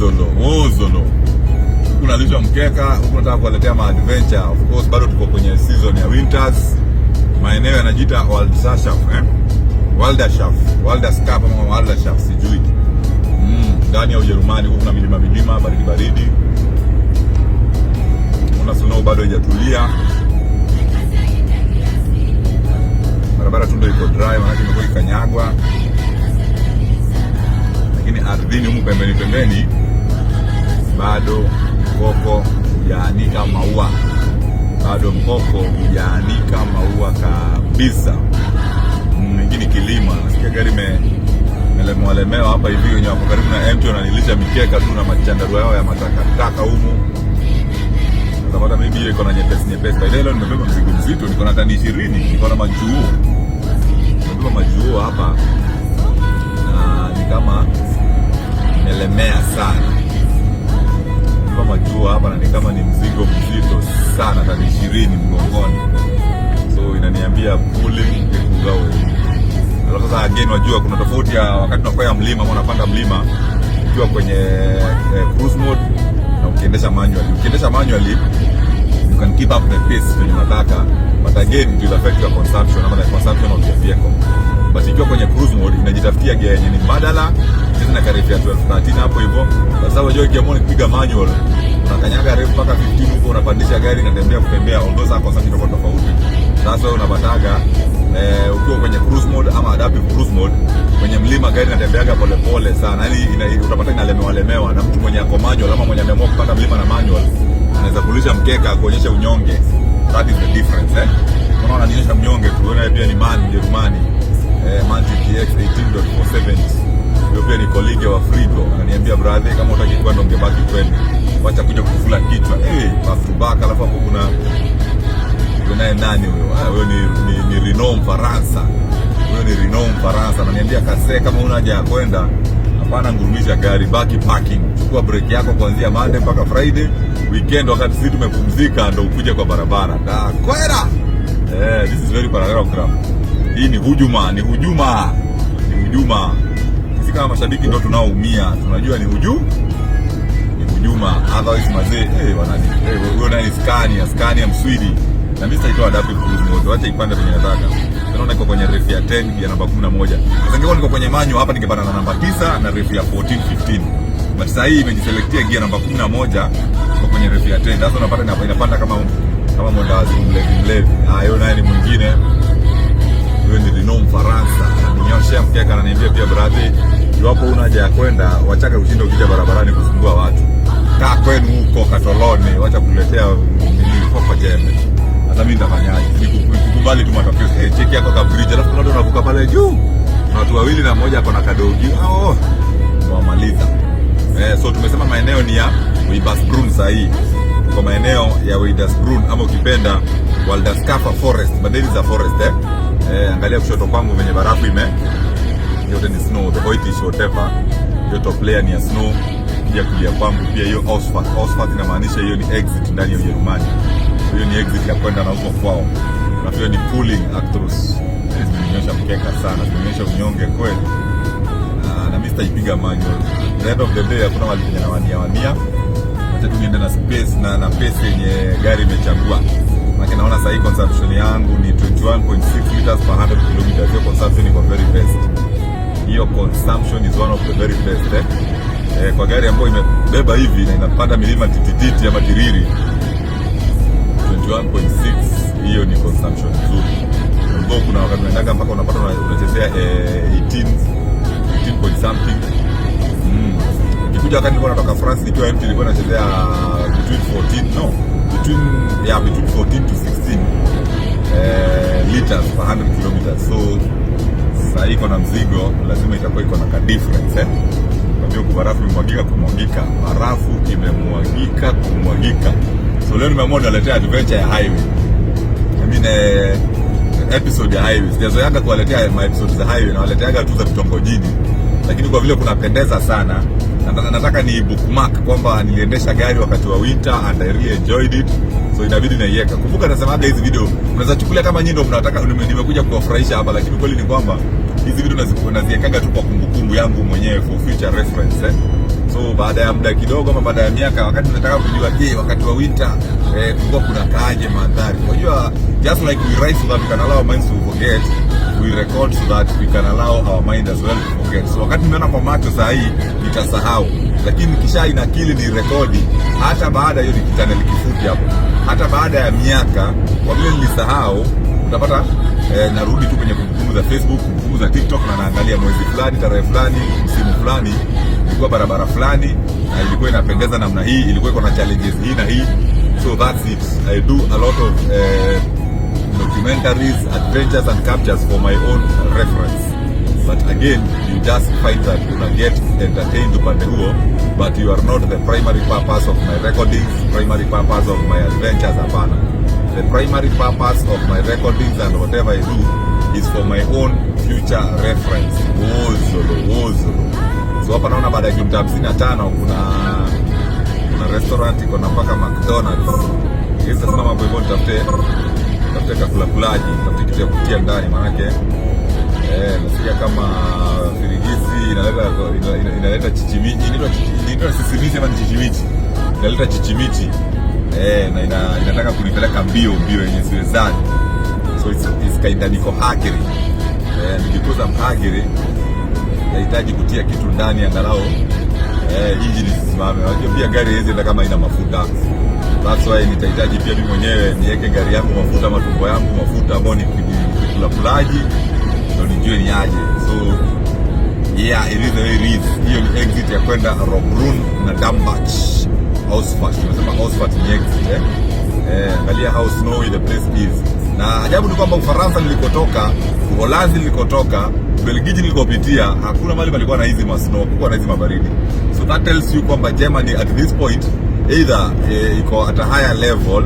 Mozolo. Unalisha mkeka, huko nataka kuwaletea adventure. Of course bado tuko kwenye season ya winters. Maeneo yanajiita Walderschaft ama Walderschaft sijui. Ndani ya Ujerumani huko kuna milima baridi. Kuna snow bado haijatulia. Barabara tu ndio iko dry, maana imekuwa ikanyagwa. Lakini ardhini huko pembeni bado mkoko hujaanika maua. Bado mkoko hujaanika maua kabisa. Mwingine kilima, nasikia gari imelemewa hapa hivi, wenye wako karibu na MT wananilisha mikeka tu na machandarua yao ya matakataka humu. Unapata mimi ile iko na nyepesi. By leo nimebeba mzigo mzito, niko na tani 20, niko na majuo. Nimebeba majuo hapa. Na ni kama nimelemea sana. Nimebeba majuo hapa na ni kama ni mzigo mzito sana, tani 20 mgongoni. So inaniambia pulling kugawe. Alafu sasa again wajua kuna tofauti ya wakati unakwea mlima ama unapanda mlima ukiwa kwenye cruise mode na ukiendesha manually. Ukiendesha manually you can keep up the pace when unataka, but again it will affect your consumption ama the consumption of your vehicle. But ikiwa kwenye cruise mode inajitafutia gear yenye ni mbadala, hizi na karibia 12-13 hapo hivyo. Sasa unajua ikiamua kupiga manual unakanyaga rev mpaka 15 huko, unapandisha gari inatembea although saa consumption itakuwa tofauti. Sasa wewe unapataga ukiwa kwenye cruise mode ama adaptive cruise mode, kwenye mlima gari inatembeaga pole sana. Yaani utapata inalemewa na mtu mwenye ako manual ama mwenye ameamua kupanda mlima na manual anaweza kulisha mkeka kuonyesha unyonge. That is the difference Unaona anaonyesha mnyonge tu, wewe pia ni Mjerumani. Man GTX 18.470. Hiyo pia ni colleague wa Frigo. Ananiambia brother, kama utaki kwenda ungebaki kwenda. Wacha kuja kufula kichwa. Back to back. Alafu hapo kuna naye nani huyo? Huyo ni Renault Mfaransa. Ananiambia kase, kama una haja ya kwenda, hapana ngurumisha gari, baki parking. Chukua break yako kuanzia Monday mpaka Friday. Weekend wakati sisi tumepumzika ndo ukuje kwa barabara. Kwenda. This is very paragraph. Hii ni hujuma. Sisi kama mashabiki ndo tunaoumia. Tunajua ni hujuma. Otherwise mazee, wewe nani Scania Mswidi. Na mimi sitaitoa adaptive cruise mode, wacha ipande kwenye nataka. Naona iko kwenye ref ya 10 ya namba 11. Sasa ingekuwa niko kwenye manual hapa ningepata na namba 9 na ref ya 14 15. But sasa hii imejiselectia gear namba 11 kwa kwenye ref ya 10. Sasa unapata inapanda kama mwandazi mlevi. Hiyo naye ni mwingine. Huyo ni Renault Mfaransa. Ananyoshia mkeka, ananiambia pia brother, iwapo una haja ya kwenda, wachaka ushinda ukija barabarani kusumbua watu. Kaa kwenu huko Katolone, wacha kuletea kwa jembe. Sasa mimi nitafanyaje? Nikukubali tu matokeo. Cheki yako ka bridge, alafu kuna watu wanavuka pale juu. Na watu wawili na mmoja hapo na kadogi. Wamaliza. So tumesema maeneo ni ya Weidersbrunn sahi. Kwa maeneo ya Weidersbrunn ama ukipenda Walderschaft Forest. But there is a forest angalia kushoto kwangu venye barafu yote ni snow, the whitish whatever. Hiyo top layer ni ya snow. Pia kulia kwangu pia hiyo Ausfahrt inamaanisha hiyo ni exit ndani ya Ujerumani. Hiyo ni exit ya kwenda na huko kwao. Na hiyo ni pulling across. Zimeonyesha mkeka sana, zimeonyesha unyonge kweli. Na mimi sitaipiga manual. At the end of the day hakuna wale wanawania. Acha tu niende na space na pace yenye gari imechagua. Maana naona sasa hii consumption yangu ni 21.6 liters per 100 km. Hiyo consumption iko very best. Hiyo consumption is one of the very best kwa gari ambayo imebeba hivi na inapanda milima tititi ya matiriri. 21.6 hiyo ni consumption nzuri. Ndio kuna wakati unaendaga mpaka unapata unachezea 18 point something. Nikikuja wakati nilikuwa natoka France nikiwa empty nilikuwa nachezea between 14 to 16 liters per 100 km. So sasa iko na mzigo lazima itakuwa iko na ka difference Ndio barafu imemwagika, barafu imemwagika. So leo nimeamua naletea adventure ya highway. Episode ya highway. Sijazoeaga kuwaletea episodes za highway, na waleteaga tu za vitongojini. Lakini kwa vile kunapendeza sana, nataka ni bookmark kwamba niliendesha gari wakati wa winter and I really enjoyed it. So inabidi naiweka. Kumbuka nasemaga hizi video unaweza chukulia kama nyinyi ndio mnataka nimekuja kuwafurahisha hapa, lakini kweli ni kwamba hizi video naziwekaga tu kwa kumbukumbu yangu mwenyewe for future reference So baada ya muda kidogo ama baada ya miaka, wakati tunataka kujua wakati wa winter kulikuwa kuna kaje mandhari. Unajua, just like we write so that we can allow our minds to forget, we record so that we can allow our mind as well to forget. So wakati nimeona kwa macho saa hii nitasahau, lakini kisha inakili ni rekodi, hata baada hiyo ni channel kifupi hapo, hata baada ya miaka, kwa vile nilisahau, utapata narudi tu kwenye kumbukumbu za Facebook, kumbukumbu za TikTok, na naangalia mwezi fulani, tarehe fulani, msimu fulani, ilikuwa barabara fulani na ilikuwa inapendeza namna hii, ilikuwa iko na challenges hii na hii. So that's it. I do a lot of documentaries, adventures and captures for my own reference. But again, you just find that you can get entertained upande huo, but you are not the primary purpose of my recordings, primary purpose of my adventures, hapana. The primary purpose of my recordings and whatever I do is for my own future reference. Wozolo. So hapa naona baada ya kilomita 55 kuna restaurant iko na mpaka McDonald's. Sasa simama hapo hivyo tafute kakulaji, tafute kitu ya kutia ndani, manake nasikia kama firigisi inaleta chichimichi, inaitwa sisimizi ama chichimichi, inaleta chichimichi na inataka kunipeleka mbio yenye siwezani. So it's kind of niko hagiri, nikikuza mhagiri nahitaji kutia kitu ndani angalau engine isimame. Unajua pia gari hizi ndio kama ina mafuta, that's why nitahitaji pia mimi mwenyewe niweke gari yangu mafuta, matumbo yangu mafuta, ambao ni kulaji ndio nijue ni aje. So yeah, it is the way it is. Hiyo ni exit ya kwenda Robrun na Dambach. Ausfahrt, tunasema Ausfahrt ni exit angalia how snowy the place is. Na ajabu ni kwamba Ufaransa nilikotoka, Uholanzi nilikotoka, Belgiji nilikopitia, hakuna mahali palikuwa na hizi snow, kulikuwa na hizi mabaridi. So that tells you kwamba Germany at this point either iko at a higher level,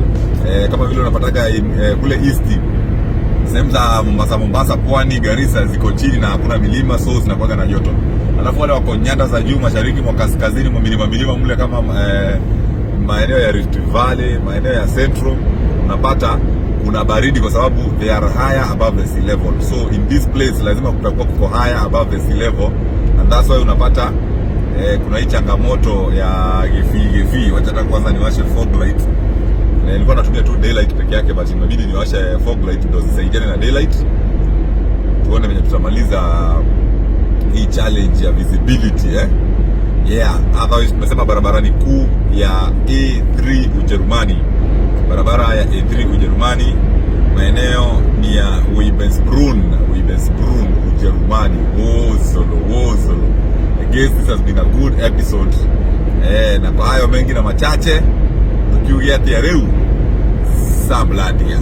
kama vile unapataga kule east, sehemu za Mombasa, Pwani, Garissa ziko chini na hakuna milima, so zinakuwa na joto. Alafu wale wako nyanda za juu mashariki mwa kaskazini mwa milima mle kama maeneo ya Rift Valley, maeneo ya Central, unapata kuna baridi kwa sababu they are higher above the sea level. So in this place lazima kutakuwa kuko higher above the sea level, and that's why unapata kuna hii changamoto ya gefi. Wacha kwanza niwashe fog light. Nilikuwa natumia tu daylight peke yake, but imebidi niwashe fog light ndio zisaidiane na daylight. Tuone venye tutamaliza hii challenge ya visibility yeah. Otherwise tumesema barabara ni kuu ya A3 Ujerumani, barabara ya A3 Ujerumani, maeneo ni ya Weibensbrunn Ujerumani. Wozolo. I guess this has been a good episode. Na kwa hayo mengi na machache, tukiugia tiareu Sabladia.